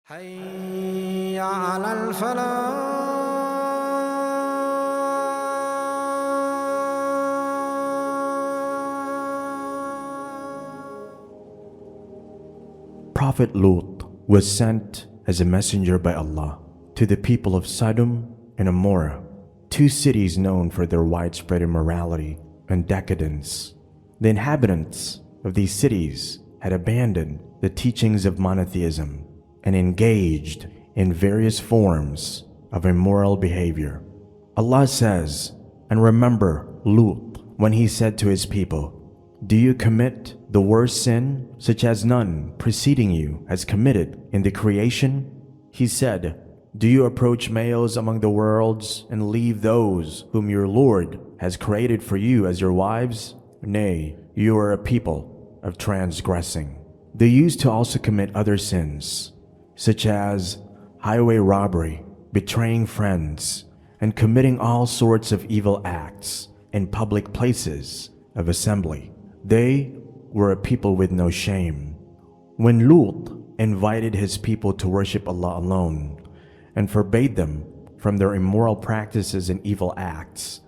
حي على الفلاح. Prophet Luth was sent as a messenger by Allah to the people of Sadum and Amora, two cities known for their widespread immorality and decadence. The inhabitants of these cities had abandoned the teachings of monotheism and engaged in various forms of immoral behavior. Allah says, "And remember Luth when he said to his people, 'Do you commit the worst sin such as none preceding you has committed in the creation?' He said, 'Do you approach males among the worlds and leave those whom your Lord has created for you as your wives? Nay, you are a people of transgressing.' They used to also commit other sins, such as highway robbery, betraying friends, and committing all sorts of evil acts in public places of assembly. They were a people with no shame. When Luth invited his people to worship Allah alone and forbade them from their immoral practices and evil acts,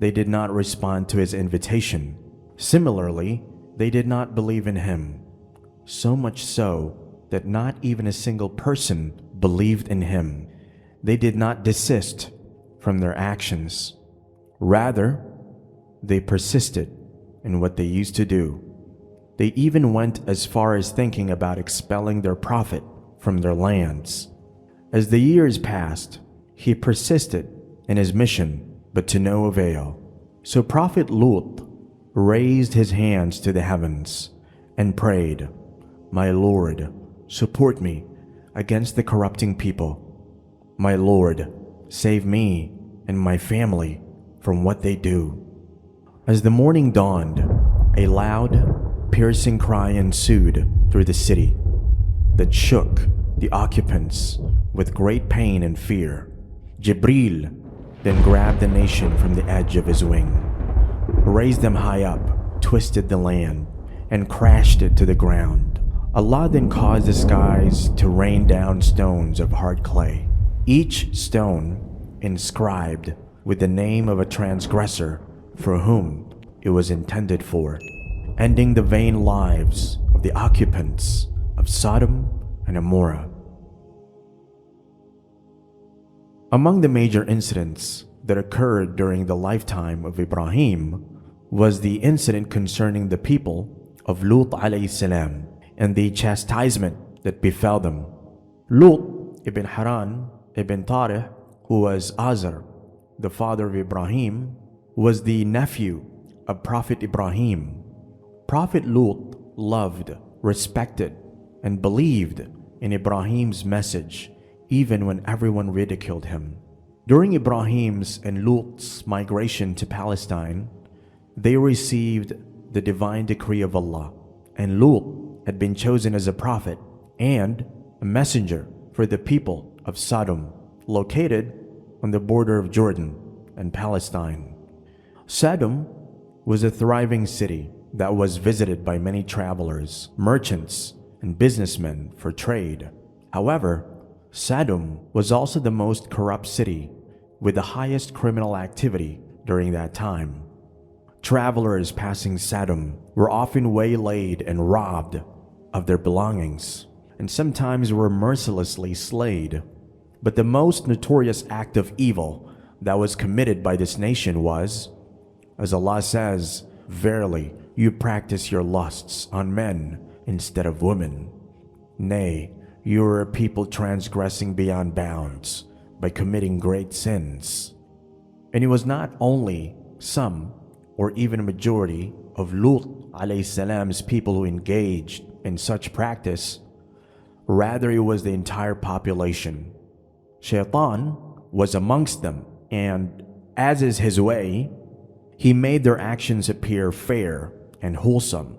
they did not respond to his invitation. Similarly, they did not believe in him, so much so that not even a single person believed in him. They did not desist from their actions. Rather, they persisted in what they used to do. They even went as far as thinking about expelling their prophet from their lands. As the years passed, he persisted in his mission, but to no avail. So Prophet Luth raised his hands to the heavens and prayed, "My Lord, support me against the corrupting people. My Lord, save me and my family from what they do." As the morning dawned, a loud, piercing cry ensued through the city that shook the occupants with great pain and fear. Jibril then grabbed the nation from the edge of his wing, raised them high up, twisted the land, and crashed it to the ground. Allah then caused the skies to rain down stones of hard clay, each stone inscribed with the name of a transgressor for whom it was intended for, ending the vain lives of the occupants of Sodom and Amora. Among the major incidents that occurred during the lifetime of Ibrahim was the incident concerning the people of Luth alayhi salam and the chastisement that befell them. Luth ibn Haran ibn Tarih, who was Azar, the father of Ibrahim, was the nephew of Prophet Ibrahim. Prophet Luth loved, respected, and believed in Ibrahim's message, even when everyone ridiculed him. During Ibrahim's and Luth's migration to Palestine, they received the divine decree of Allah, and Luth had been chosen as a prophet and a messenger for the people of Sodom, located on the border of Jordan and Palestine. Sodom was a thriving city that was visited by many travelers, merchants, and businessmen for trade. However, Sodom was also the most corrupt city with the highest criminal activity during that time. Travelers passing Sodom were often waylaid and robbed of their belongings, and sometimes were mercilessly slayed. But the most notorious act of evil that was committed by this nation was, as Allah says, "Verily, you practice your lusts on men instead of women. Nay, you are a people transgressing beyond bounds by committing great sins." And it was not only some or even a majority of Luth alayhi salam's people who engaged in such practice. Rather, it was the entire population. Shaitan was amongst them, and as is his way, he made their actions appear fair and wholesome.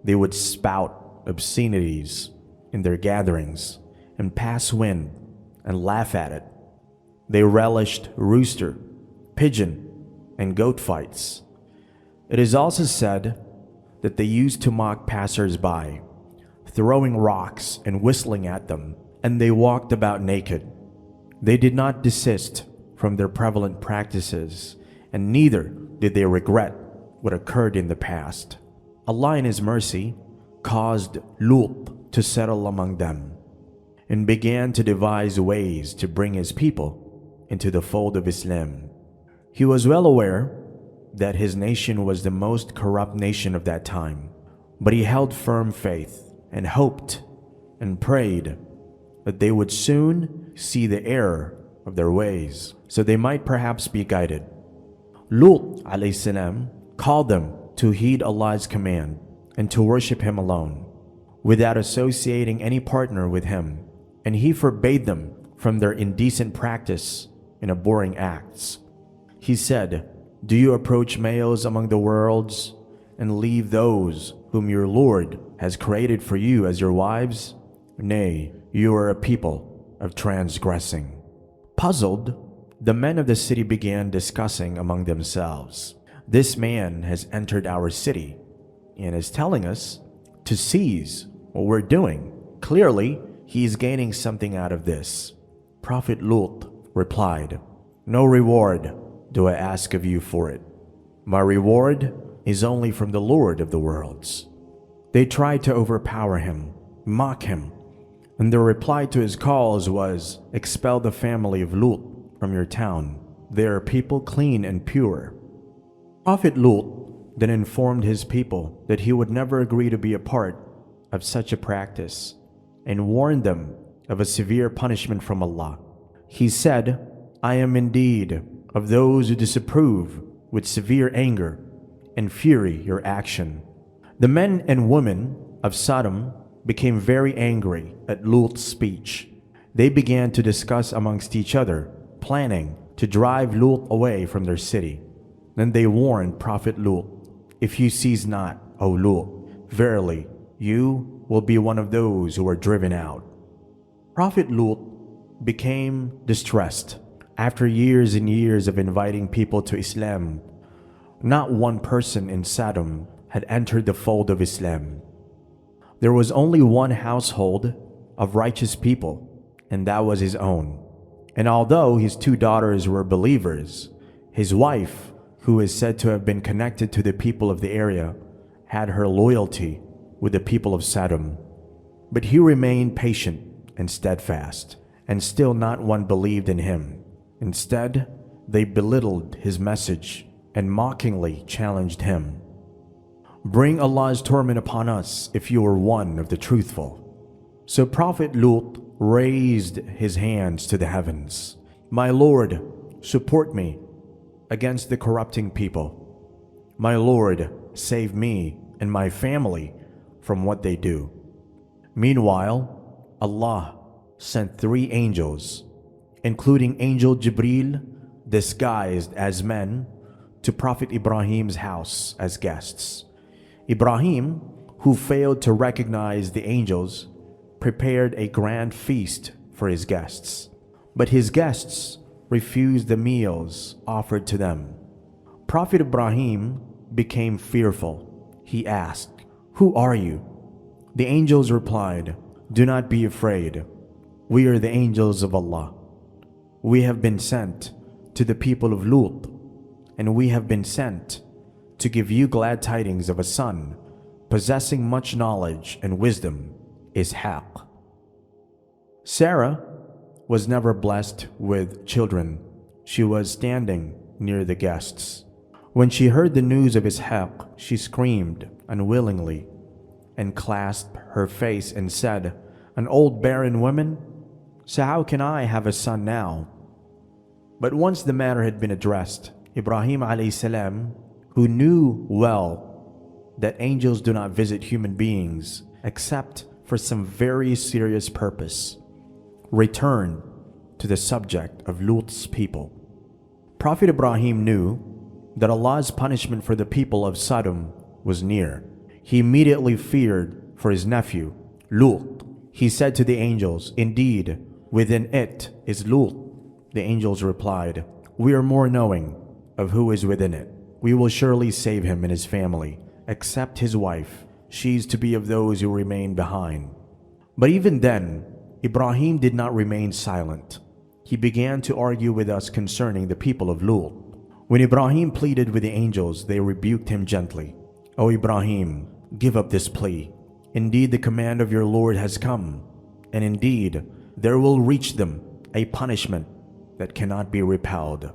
They would spout obscenities in their gatherings and pass wind and laugh at it. They relished rooster, pigeon, and goat fights. It is also said that they used to mock passers-by, throwing rocks and whistling at them and they walked about naked. They did not desist from their prevalent practices, and neither did they regret what occurred in the past. Allah in His mercy caused Luth to settle among them and began to devise ways to bring his people into the fold of Islam. He was well aware that his nation was the most corrupt nation of that time, but he held firm faith and hoped and prayed that they would soon see the error of their ways, so they might perhaps be guided. Luth alayhi salam called them to heed Allah's command and to worship Him alone, without associating any partner with Him, and He forbade them from their indecent practice and abhorring acts. He said, "Do you approach males among the worlds and leave those whom your Lord has created for you as your wives? Nay, you are a people of transgressing." Puzzled, the men of the city began discussing among themselves, "This man has entered our city and is telling us to seize what we're doing. Clearly, he is gaining something out of this." Prophet Luth replied, "No reward do I ask of you for it. My reward is only from the Lord of the worlds." They tried to overpower him, mock him, and their reply to his calls was, "Expel the family of Luth from your town. They are people clean and pure." Prophet Luth then informed his people that he would never agree to be a part of such a practice and warned them of a severe punishment from Allah. He said, "I am indeed of those who disapprove with severe anger and fury your action." The men and women of Sodom became very angry at Luth's speech. They began to discuss amongst each other, planning to drive Luth away from their city. Then they warned Prophet Luth, "If you cease not, O Luth, verily you will be one of those who are driven out." Prophet Luth became distressed. After years and years of inviting people to Islam, not one person in Sodom had entered the fold of Islam. There was only one household of righteous people, and that was his own. And although his two daughters were believers, his wife, who is said to have been connected to the people of the area, had her loyalty with the people of Sodom. But he remained patient and steadfast, and still not one believed in him. Instead, they belittled his message and mockingly challenged him. "Bring Allah's torment upon us if you are one of the truthful." So Prophet Luth raised his hands to the heavens. "My Lord, support me against the corrupting people. My Lord, save me and my family from what they do." Meanwhile, Allah sent 3 angels, including Angel Jibril, disguised as men, to Prophet Ibrahim's house as guests. Ibrahim, who failed to recognize the angels, prepared a grand feast for his guests. But his guests refused the meals offered to them. Prophet Ibrahim became fearful. He asked, "Who are you?" The angels replied, "Do not be afraid. We are the angels of Allah. We have been sent to the people of Luth, and we have been sent to give you glad tidings of a son possessing much knowledge and wisdom, Ishaq." Sarah was never blessed with children. She was standing near the guests. When she heard the news of Ishaq, she screamed unwillingly and clasped her face and said, "An old barren woman? So how can I have a son now?" But once the matter had been addressed, Ibrahim alayhi salam, who knew well that angels do not visit human beings except for some very serious purpose, returned to the subject of Luth's people. Prophet Ibrahim knew that Allah's punishment for the people of Sodom was near. He immediately feared for his nephew, Luth. He said to the angels, "Indeed, within it is Luth." The angels replied, "We are more knowing of who is within it. We will surely save him and his family, except his wife. She is to be of those who remain behind." But even then, Ibrahim did not remain silent. He began to argue with us concerning the people of Lut. When Ibrahim pleaded with the angels, they rebuked him gently. O Ibrahim, give up this plea. Indeed, the command of your Lord has come, and indeed, there will reach them a punishment that cannot be repelled.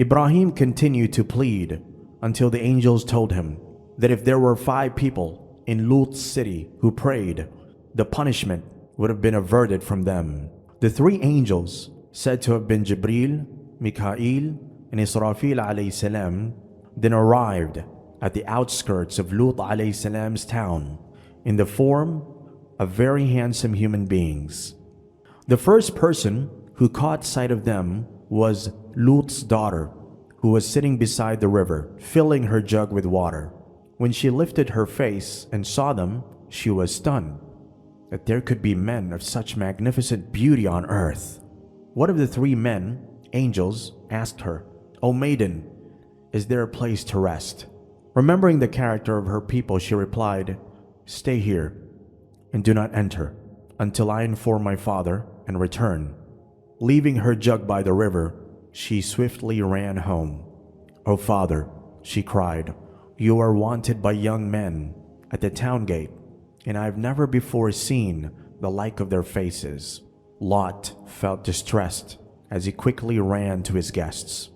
Ibrahim continued to plead until the angels told him that if there were 5 people in Lut's city who prayed, the punishment would have been averted from them. The 3 angels, said to have been Jibril, Mikael, and Israfil alayhi salam, then arrived at the outskirts of Lut alayhi salam's town in the form of very handsome human beings. The first person who caught sight of them was Lut's daughter, who was sitting beside the river, filling her jug with water. When she lifted her face and saw them, she was stunned that there could be men of such magnificent beauty on earth. One of the 3 men, angels, asked her, O maiden, is there a place to rest? Remembering the character of her people, she replied, Stay here and do not enter until I inform my father and return. Leaving her jug by the river, she swiftly ran home. O father, she cried, you are wanted by young men at the town gate, and I have never before seen the like of their faces. Lot felt distressed as he quickly ran to his guests.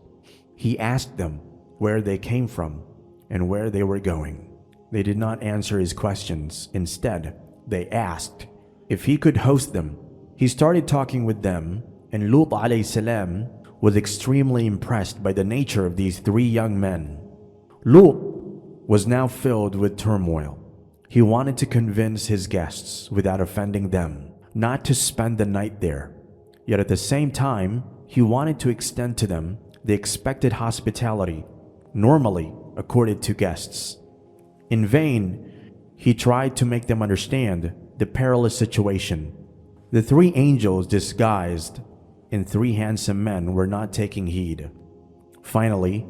He asked them where they came from and where they were going. They did not answer his questions. Instead, they asked if he could host them. He started talking with them, and Lut alayhi salam was extremely impressed by the nature of these 3 young men. Lut was now filled with turmoil. He wanted to convince his guests, without offending them, not to spend the night there. Yet at the same time, he wanted to extend to them the expected hospitality normally accorded to guests. In vain, he tried to make them understand the perilous situation. The 3 angels disguised in 3 handsome men were not taking heed. Finally,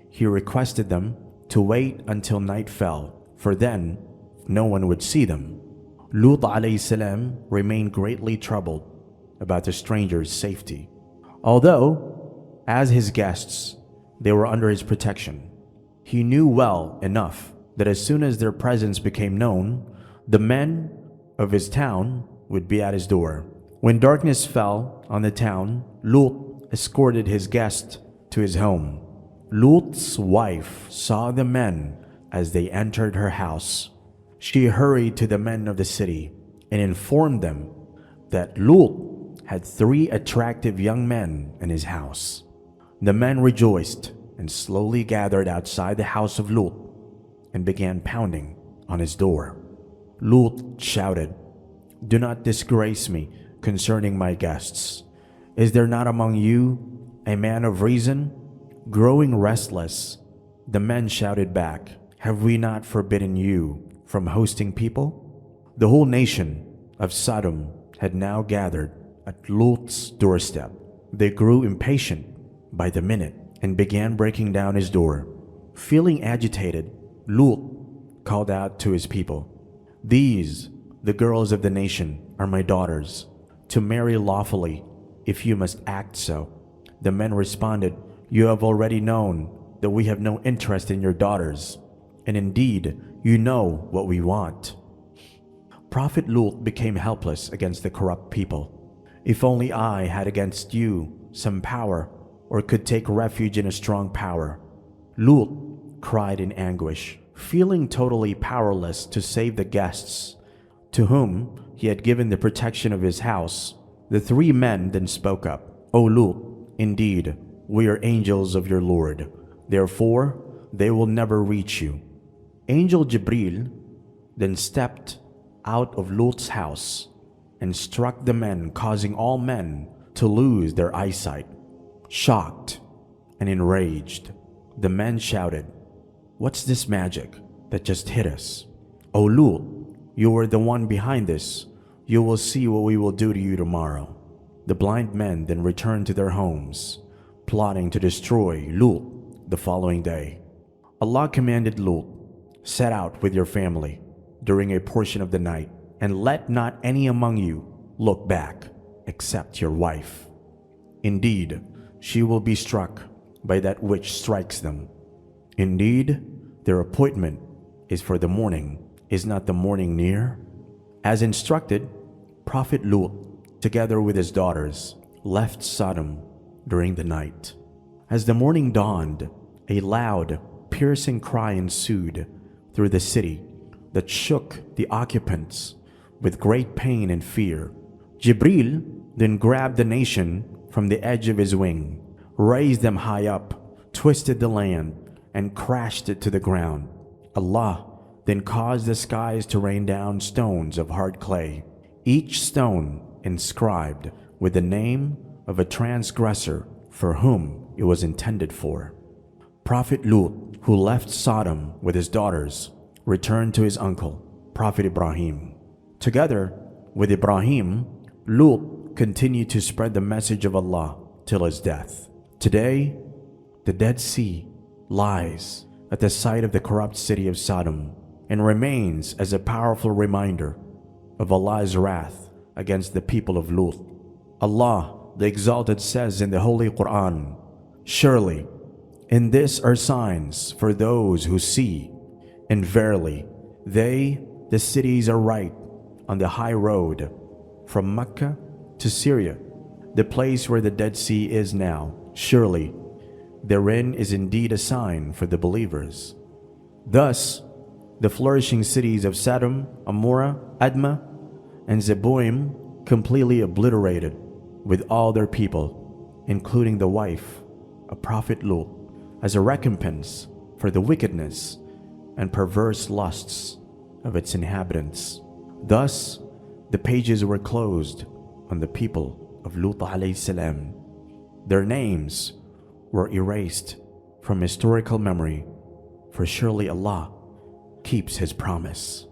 he requested them to wait until night fell, for then no one would see them. Lut alayhi salam remained greatly troubled about the strangers' safety. Although, as his guests, they were under his protection, he knew well enough that as soon as their presence became known, the men of his town would be at his door. When darkness fell on the town, Lut escorted his guest to his home. Lut's wife saw the men as they entered her house. She hurried to the men of the city and informed them that Lut had 3 attractive young men in his house. The men rejoiced and slowly gathered outside the house of Lut and began pounding on his door. Lut shouted, Do not disgrace me concerning my guests. Is there not among you a man of reason? Growing restless, the men shouted back, Have we not forbidden you from hosting people? The whole nation of Sodom had now gathered at Lut's doorstep. They grew impatient by the minute and began breaking down his door. Feeling agitated, Lut called out to his people, These, the girls of the nation, are my daughters, to marry lawfully, if you must act so. The men responded, You have already known that we have no interest in your daughters, and indeed, you know what we want. Prophet Luth became helpless against the corrupt people. If only I had against you some power, or could take refuge in a strong power. Lut cried in anguish, feeling totally powerless to save the guests, to whom he had given the protection of his house. The 3 men then spoke up, O Lut, indeed, we are angels of your Lord. Therefore, they will never reach you. Angel Jibril then stepped out of Lut's house and struck the men, causing all men to lose their eyesight. Shocked and enraged, the men shouted, What's this magic that just hit us? O Lut, you are the one behind this. You will see what we will do to you tomorrow. The blind men then returned to their homes, plotting to destroy Lut the following day. Allah commanded Lut, Set out with your family during a portion of the night, and let not any among you look back except your wife. Indeed, she will be struck by that which strikes them. Indeed, their appointment is for the morning. Is not the morning near? As instructed, Prophet Luth, together with his daughters, left Sodom during the night. As the morning dawned, a loud, piercing cry ensued through the city that shook the occupants with great pain and fear. Jibril then grabbed the nation from the edge of his wing, raised them high up, twisted the land, and crashed it to the ground. Allah then caused the skies to rain down stones of hard clay, each stone inscribed with the name of a transgressor for whom it was intended for. Prophet Luth, who left Sodom with his daughters, returned to his uncle, Prophet Ibrahim. Together with Ibrahim, Luth continued to spread the message of Allah till his death. Today, the Dead Sea lies at the site of the corrupt city of Sodom and remains as a powerful reminder of Allah's wrath against the people of Luth. Allah, the Exalted, says in the Holy Quran, "Surely, in this are signs for those who see, and verily, they, the cities, are right on the high road from Mecca to Syria, the place where the Dead Sea is now. Surely, therein is indeed a sign for the believers." Thus, the flourishing cities of Sadum, Amora, Adma, and Zeboim completely obliterated with all their people, including the wife of Prophet Luth, as a recompense for the wickedness and perverse lusts of its inhabitants. Thus, the pages were closed on the people of Luth alayhi salam. Their names were erased from historical memory, for surely Allah keeps His promise.